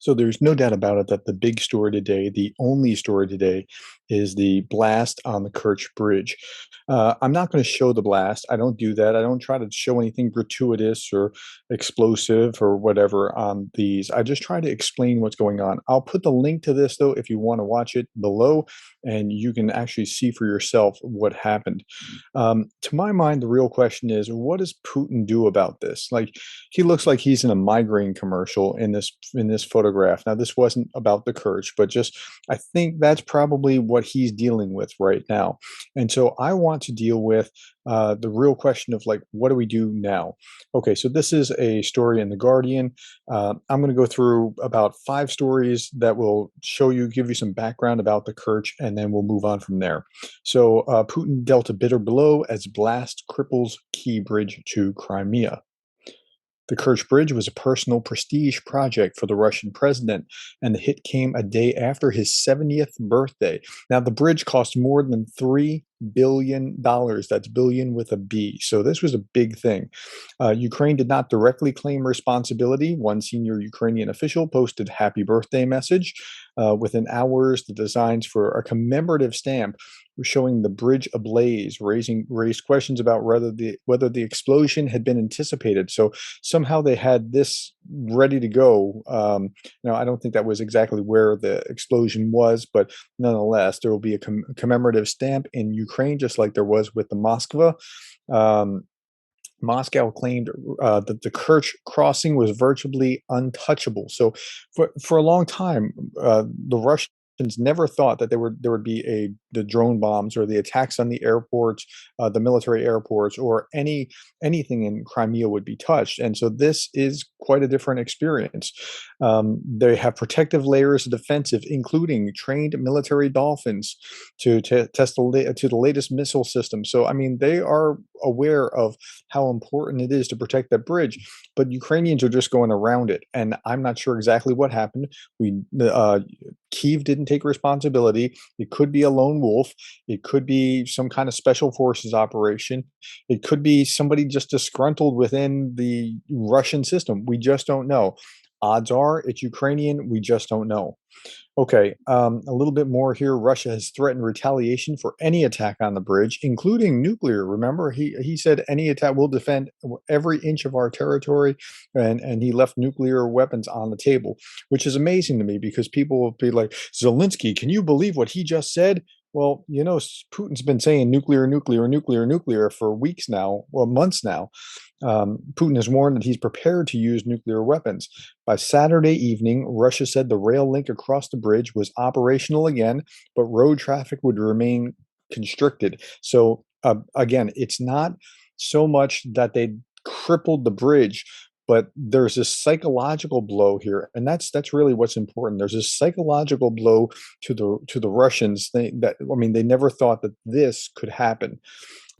So there's no doubt about it that the big story today, the only story today, is the blast on the Kerch Bridge. I'm not going to show the blast. I don't do that. I don't try to show anything gratuitous or explosive or whatever on these. I just try to explain what's going on. I'll put the link to this though if you want to watch it below, and you can actually see for yourself what happened. To my mind, the real question is, what does Putin do about this? Like, he looks like he's in a migraine commercial in this photograph. Now, this wasn't about the Kirch, but just I think that's probably what he's dealing with right now. And so I want to deal with the real question of like, what do we do now? Okay, so this is a story in the Guardian. I'm going to go through about 5 stories that will show you, give you some background about the Kirch, and then we'll move on from there. So Putin dealt a bitter blow as blast cripples key bridge to Crimea. The Kerch Bridge was a personal prestige project for the Russian president, and the hit came a day after his 70th birthday. Now, the bridge cost more than $3 billion. That's billion with a B. So this was a big thing. Ukraine did not directly claim responsibility. One senior Ukrainian official posted happy birthday message. Within hours, the designs for a commemorative stamp showing the bridge ablaze, raised questions about whether the explosion had been anticipated. So somehow they had this ready to go. Now, I don't think that was exactly where the explosion was, but nonetheless, there will be a commemorative stamp in Ukraine, just like there was with the Moskva. Moscow claimed that the Kerch crossing was virtually untouchable. So, for a long time, the Russians never thought that there would be the drone bombs or the attacks on the airports, the military airports, or anything in Crimea would be touched. And so this is quite a different experience. They have protective layers of defensive, including trained military dolphins to test to the latest missile system. So I mean, they are aware of how important it is to protect that bridge, but Ukrainians are just going around it, and I'm not sure exactly what happened. Kyiv didn't take responsibility. It could be a lone wolf. It could be some kind of special forces operation. It could be somebody just disgruntled within the Russian system. We just don't know. Odds are it's Ukrainian. We just don't know. Okay, a little bit more here. Russia has threatened retaliation for any attack on the bridge, including nuclear. Remember, he said any attack will defend every inch of our territory, and he left nuclear weapons on the table, which is amazing to me because people will be like, Zelensky, can you believe what he just said? Well, Putin's been saying nuclear, nuclear, nuclear, nuclear for weeks now, well, months now. Putin has warned that he's prepared to use nuclear weapons. By Saturday evening, Russia said the rail link across the bridge was operational again, but road traffic would remain constricted. So, again, it's not so much that they crippled the bridge, but there's a psychological blow here, and that's really what's important. There's a psychological blow to the Russians. They never thought that this could happen.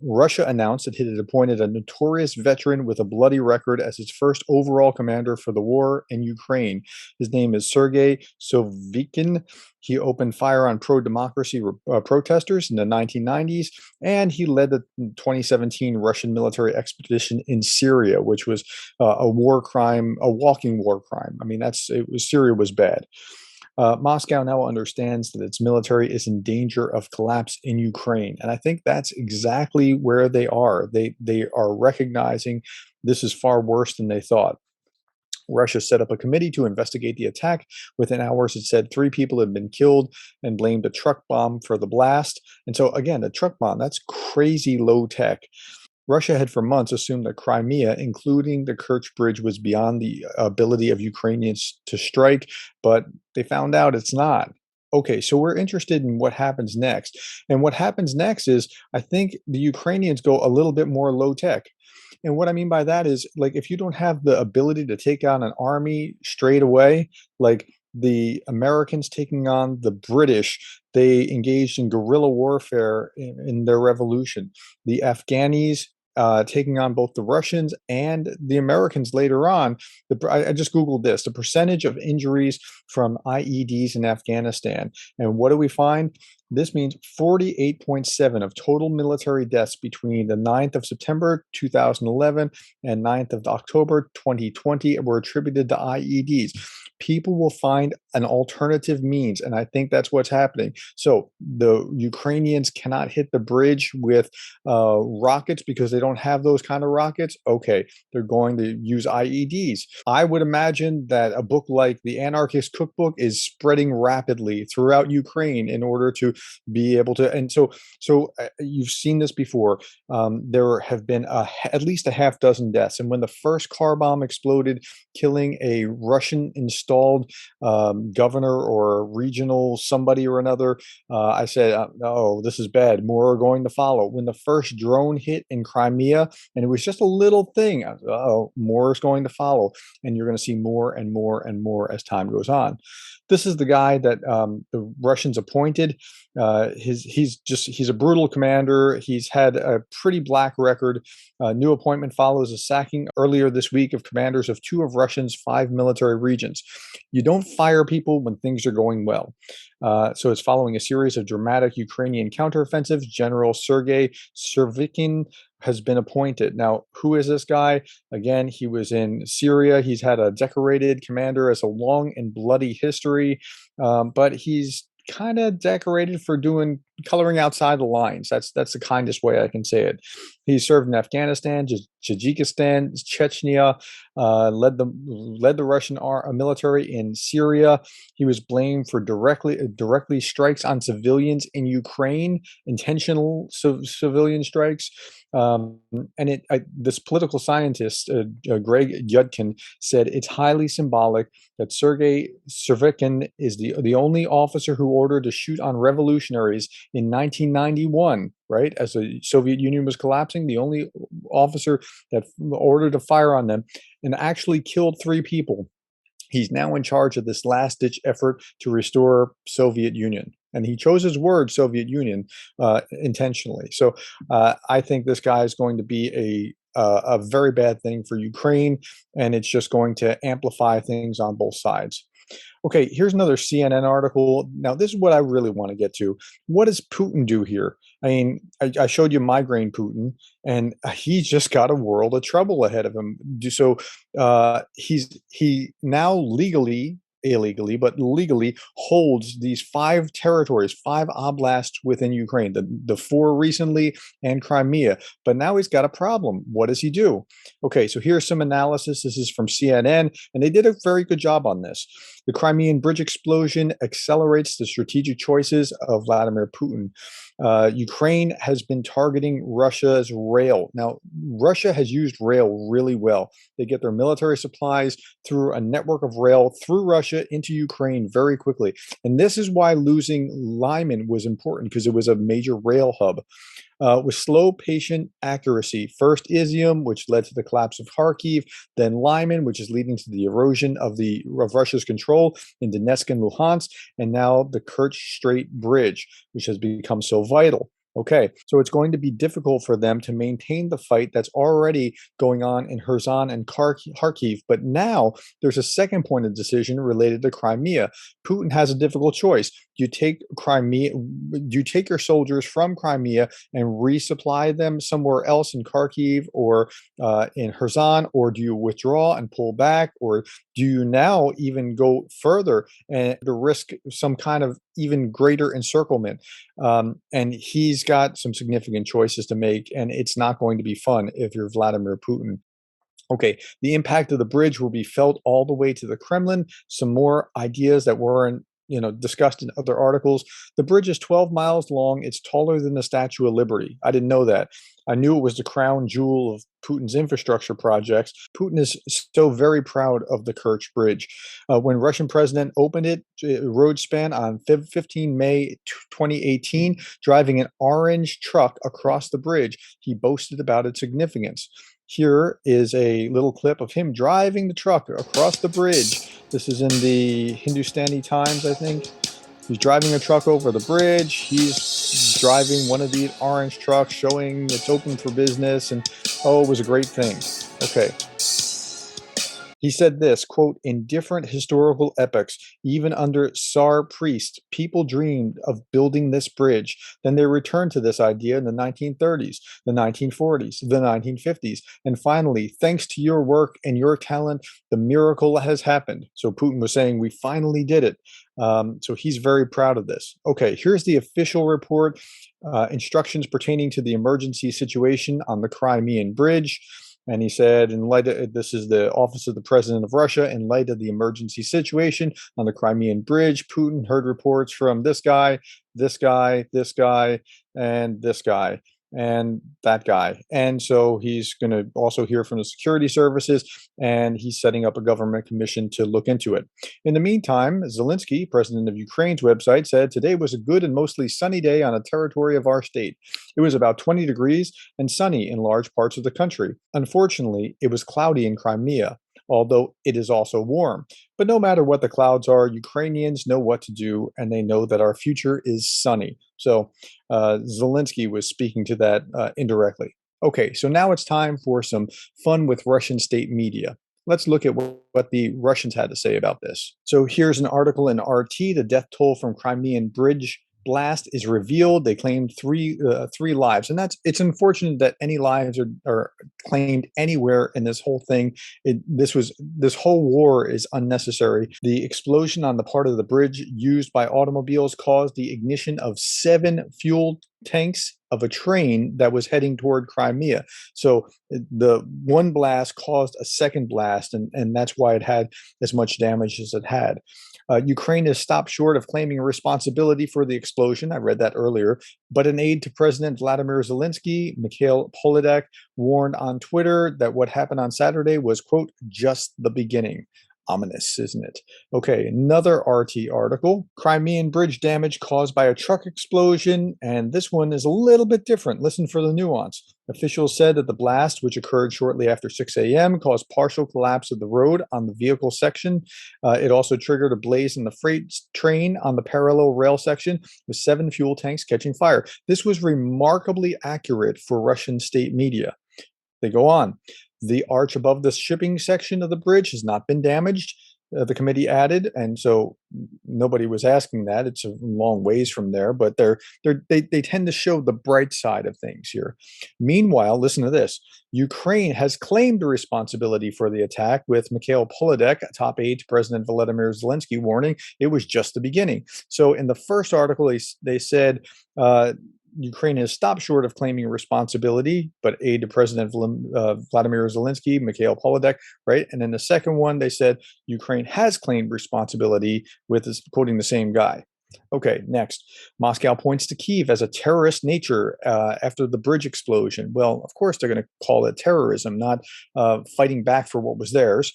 Russia announced that it had appointed a notorious veteran with a bloody record as its first overall commander for the war in Ukraine. His name is Sergei Sovikin. He opened fire on pro-democracy protesters in the 1990s, and he led the 2017 Russian military expedition in Syria, which was a war crime, a walking war crime. I mean, Syria was bad. Moscow now understands that its military is in danger of collapse in Ukraine, and I think that's exactly where they are. They are recognizing this is far worse than they thought. Russia set up a committee to investigate the attack. Within hours, it said 3 people had been killed and blamed a truck bomb for the blast. And so, again, a truck bomb, that's crazy low tech. Russia had for months assumed that Crimea, including the Kerch Bridge, was beyond the ability of Ukrainians to strike, but they found out it's not. Okay, so we're interested in what happens next. And what happens next is I think the Ukrainians go a little bit more low tech. And what I mean by that is, like, if you don't have the ability to take on an army straight away, like the Americans taking on the British, they engaged in guerrilla warfare in their revolution. The Afghanis taking on both the Russians and the Americans later on. I just Googled this, the percentage of injuries from IEDs in Afghanistan. And what do we find? This means 48.7 of total military deaths between the 9th of September 2011 and 9th of October 2020 were attributed to IEDs. people will find an alternative means, and I think that's what's happening. So the Ukrainians cannot hit the bridge with rockets because they don't have those kind of rockets. Okay, they're going to use IEDs. I would imagine that a book like the Anarchist Cookbook is spreading rapidly throughout Ukraine in order to be able to. And so you've seen this before. There have been at least a half dozen deaths, and when the first car bomb exploded, killing a Russian installed governor or regional somebody or another, I said, "Oh, this is bad. More are going to follow." When the first drone hit in Crimea, and it was just a little thing, oh, more is going to follow, and you're going to see more and more and more as time goes on. This is the guy that the Russians appointed. He's a brutal commander. He's had a pretty black record. New appointment follows a sacking earlier this week of commanders of two of Russia's 5 military regions. You don't fire people when things are going well. So it's following a series of dramatic Ukrainian counteroffensives. General Sergei Servikin has been appointed. Now, who is this guy? Again, he was in Syria. He's had a decorated commander as a long and bloody history, but he's kind of decorated for doing coloring outside the lines. That's the kindest way I can say it. He served in Afghanistan, Tajikistan, Chechnya, led the Russian military in Syria. He was blamed for directly strikes on civilians in Ukraine, intentional civilian strikes. And this political scientist, Greg Yudkin, said it's highly symbolic that Sergei Servikin is the only officer who ordered to shoot on revolutionaries in 1991, right? As the Soviet Union was collapsing, the only officer that ordered to fire on them and actually killed 3 people. He's now in charge of this last-ditch effort to restore Soviet Union. And he chose his word, Soviet Union, intentionally. So I think this guy is going to be a very bad thing for Ukraine, and it's just going to amplify things on both sides. Okay, here's another CNN article. Now, this is what I really want to get to. What does Putin do here? I mean, I showed you migraine Putin, and he's just got a world of trouble ahead of him. So he now illegally, but legally holds these 5 territories, 5 oblasts within Ukraine, the 4 recently and Crimea. But now he's got a problem. What does he do? Okay, so here's some analysis. This is from CNN, and they did a very good job on this. The Crimean bridge explosion accelerates the strategic choices of Vladimir Putin. Ukraine has been targeting Russia's rail. Now, Russia has used rail really well. They get their military supplies through a network of rail through Russia into Ukraine very quickly. And this is why losing Lyman was important, because it was a major rail hub. With slow, patient accuracy. First Izium, which led to the collapse of Kharkiv, then Lyman, which is leading to the erosion of Russia's control in Donetsk and Luhansk, and now the Kerch Strait Bridge, which has become so vital. Okay, so it's going to be difficult for them to maintain the fight that's already going on in Kherson and Kharkiv. But now there's a second point of decision related to Crimea. Putin has a difficult choice. Do you take Crimea? Do you take your soldiers from Crimea and resupply them somewhere else in Kharkiv or in Kherson, or do you withdraw and pull back, or do you now even go further and to risk some kind of even greater encirclement? And he's got some significant choices to make, and it's not going to be fun if you're Vladimir Putin. Okay, the impact of the bridge will be felt all the way to the Kremlin. Some more ideas that weren't discussed in other articles. The bridge is 12 miles long. It's taller than the Statue of Liberty. I didn't know that. I knew it was the crown jewel of Putin's infrastructure projects. Putin is so very proud of the Kerch Bridge. When Russian president opened it, road span on 15 May 2018, driving an orange truck across the bridge, he boasted about its significance. Here is a little clip of him driving the truck across the bridge. This is in the Hindustani Times, I think. He's driving a truck over the bridge. He's driving one of these orange trucks, showing it's open for business, and oh, it was a great thing. Okay. He said this, quote, "In different historical epochs, even under Tsar priests, people dreamed of building this bridge. Then they returned to this idea in the 1930s, the 1940s, the 1950s. And finally, thanks to your work and your talent, the miracle has happened." So Putin was saying, we finally did it. So he's very proud of this. Okay, here's the official report. Instructions pertaining to the emergency situation on the Crimean Bridge. And he said, in light of this is the office of the president of Russia, in light of the emergency situation on the Crimean Bridge, Putin heard reports from this guy, this guy, this guy, and this guy, and that guy. And so he's going to also hear from the security services, and he's setting up a government commission to look into it. In the meantime, Zelensky, president of Ukraine's website, said today was a good and mostly sunny day on a territory of our state. It was about 20 degrees and sunny in large parts of the country. Unfortunately, it was cloudy in Crimea, although it is also warm. But no matter what the clouds are, Ukrainians know what to do, and they know that our future is sunny. So Zelensky was speaking to that indirectly. Okay, so now it's time for some fun with Russian state media. Let's look at what the Russians had to say about this. So here's an article in RT, the death toll from Crimean Bridge blast is revealed. They claimed three lives, and it's unfortunate that any lives are claimed anywhere in this whole thing. This whole war is unnecessary. The explosion on the part of the bridge used by automobiles caused the ignition of 7 fuel tanks of a train that was heading toward Crimea. So the one blast caused a second blast, and that's why it had as much damage as it had. Ukraine has stopped short of claiming responsibility for the explosion. I read that earlier. But an aide to President Vladimir Zelensky, Mikhail Polidek, warned on Twitter that what happened on Saturday was, quote, just the beginning. Ominous, isn't it? Okay, another RT article. Crimean bridge damage caused by a truck explosion. And this one is a little bit different. Listen for the nuance. Officials said that the blast, which occurred shortly after 6 a.m., caused partial collapse of the road on the vehicle section. It also triggered a blaze in the freight train on the parallel rail section, with 7 fuel tanks catching fire. This was remarkably accurate for Russian state media. They go on. The arch above the shipping section of the bridge has not been damaged, the committee added, and so nobody was asking that. It's a long ways from there, but they tend to show the bright side of things here. Meanwhile, listen to this. Ukraine has claimed the responsibility for the attack, with Mikhail Polidek, a top aide to President Volodymyr Zelensky, warning it was just the beginning. So in the first article, they said Ukraine has stopped short of claiming responsibility, but aide to President Vladimir Zelensky, Mikhail Polidek, right? And then the second one, they said Ukraine has claimed responsibility, with this, quoting the same guy. Okay, next. Moscow points to Kyiv as a terrorist nature after the bridge explosion. Well, of course, they're going to call it terrorism, not fighting back for what was theirs.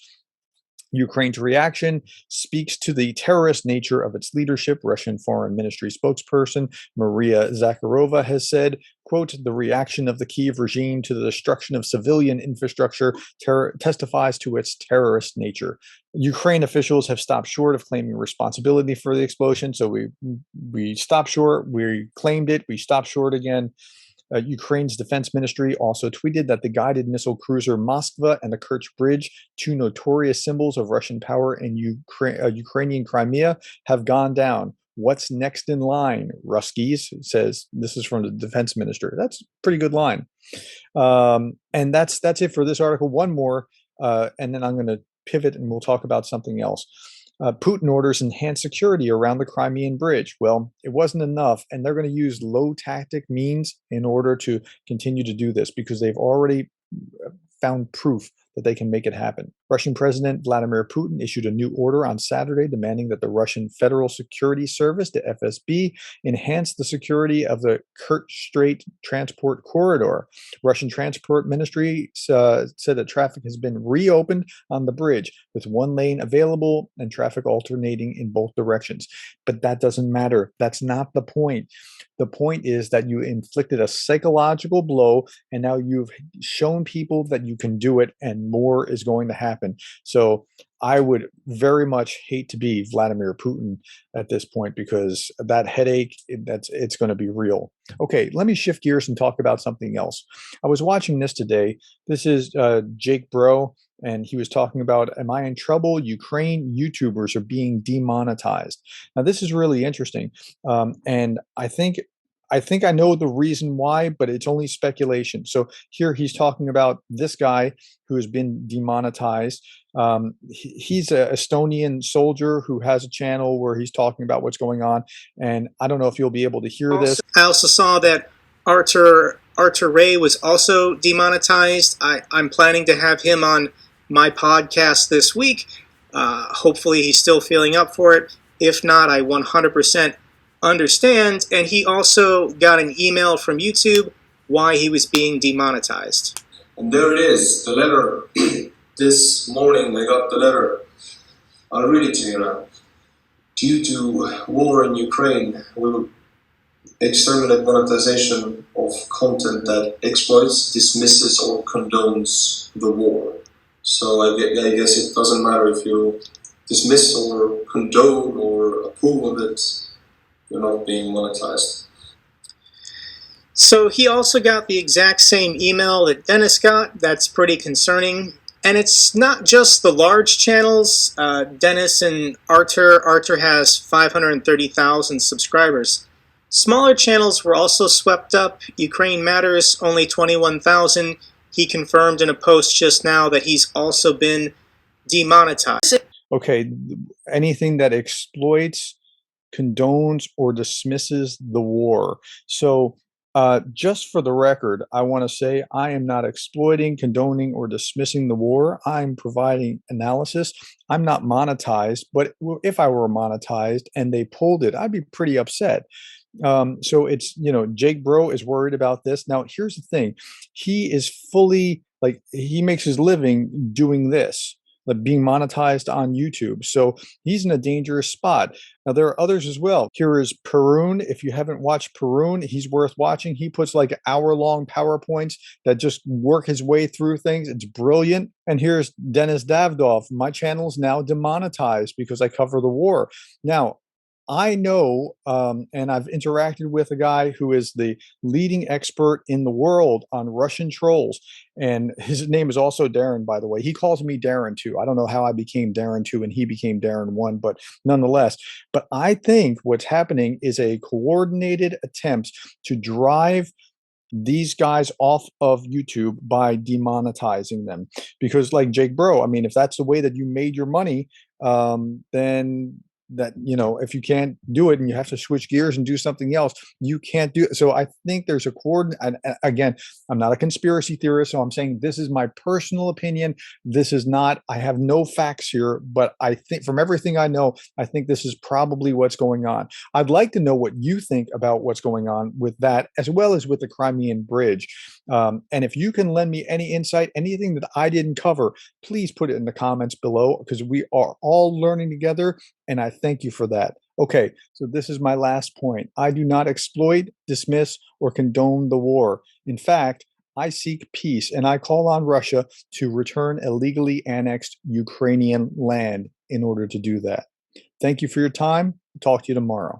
Ukraine's reaction speaks to the terrorist nature of its leadership. Russian Foreign Ministry spokesperson Maria Zakharova has said, quote, "The reaction of the Kyiv regime to the destruction of civilian infrastructure testifies to its terrorist nature." Ukraine officials have stopped short of claiming responsibility for the explosion. So we stopped short, we claimed it, we stopped short again. Ukraine's defense ministry also tweeted that the guided missile cruiser Moskva and the Kerch bridge, 2 notorious symbols of Russian power in Ukrainian Crimea, have gone down. What's next in line? Ruskies, says, this is from the defense minister. That's a pretty good line. And that's it for this article. One more, and then I'm going to pivot and we'll talk about something else. Putin orders enhanced security around the Crimean Bridge. Well, it wasn't enough, and they're going to use low tactic means in order to continue to do this, because they've already found proof that they can make it happen. Russian President Vladimir Putin issued a new order on Saturday demanding that the Russian Federal Security Service, the FSB, enhance the security of the Kerch Strait transport corridor. Russian Transport Ministry said that traffic has been reopened on the bridge, with 1 lane available and traffic alternating in both directions. But that doesn't matter. That's not the point. The point is that you inflicted a psychological blow, and now you've shown people that you can do it, and more is going to happen. So I would very much hate to be Vladimir Putin at this point, because that headache, it's going to be real. Okay, let me shift gears and talk about something else. I was watching this today. This is Jake Bro. and he was talking about, "Am I in trouble? Ukraine YouTubers are being demonetized." Now, this is really interesting, and I think I know the reason why, but it's only speculation. So here he's talking about this guy who has been demonetized. He's a Estonian soldier who has a channel where he's talking about what's going on, and I don't know if you'll be able to hear this. I also saw that Arthur Ray was also demonetized. I'm planning to have him on my podcast this week. Hopefully, he's still feeling up for it. If not, I 100% understand. And he also got an email from YouTube why he was being demonetized. And there it is, the letter. This morning I got the letter. I'll read it to you now. Due to war in Ukraine, we will exterminate monetization of content that exploits, dismisses, or condones the war. So I guess it doesn't matter if you dismiss or condone or approve of it, you're not being monetized. So he also got the exact same email that Dennis got. That's pretty concerning. And it's not just the large channels. Dennis and Arthur has 530,000 subscribers. Smaller channels were also swept up. Ukraine Matters, only 21,000. He confirmed in a post just now that he's also been demonetized. Okay, anything that exploits, condones, or dismisses the war. So, just for the record, I want to say I am not exploiting, condoning, or dismissing the war. I'm providing analysis. I'm not monetized, but if I were monetized and they pulled it, I'd be pretty upset. So it's, Jake Bro is worried about this. Now, here's the thing. He is fully, like, he makes his living doing this, like being monetized on YouTube. So he's in a dangerous spot. Now, there are others as well. Here is Perun. If you haven't watched Perun, he's worth watching. He puts like hour-long PowerPoints that just work his way through things. It's brilliant. And here's Denis Davdov. My channel is now demonetized because I cover the war. Now, I know, and I've interacted with a guy who is the leading expert in the world on Russian trolls. And his name is also Darren, by the way. He calls me Darren 2. I don't know how I became Darren 2 and he became Darren 1, but nonetheless. But I think what's happening is a coordinated attempt to drive these guys off of YouTube by demonetizing them. Because, like Jake Bro, I mean, if that's the way that you made your money, then that, if you can't do it and you have to switch gears and do something else, you can't do it. So I think there's a coordinate. And again, I'm not a conspiracy theorist, so I'm saying this is my personal opinion. This is not, I have no facts here, but I think from everything I know, I think this is probably what's going on. I'd like to know what you think about what's going on with that, as well as with the Crimean Bridge. And if you can lend me any insight, anything that I didn't cover, please put it in the comments below, because we are all learning together, and I thank you for that. Okay, so this is my last point. I do not exploit, dismiss, or condone the war. In fact, I seek peace, and I call on Russia to return illegally annexed Ukrainian land in order to do that. Thank you for your time. Talk to you tomorrow.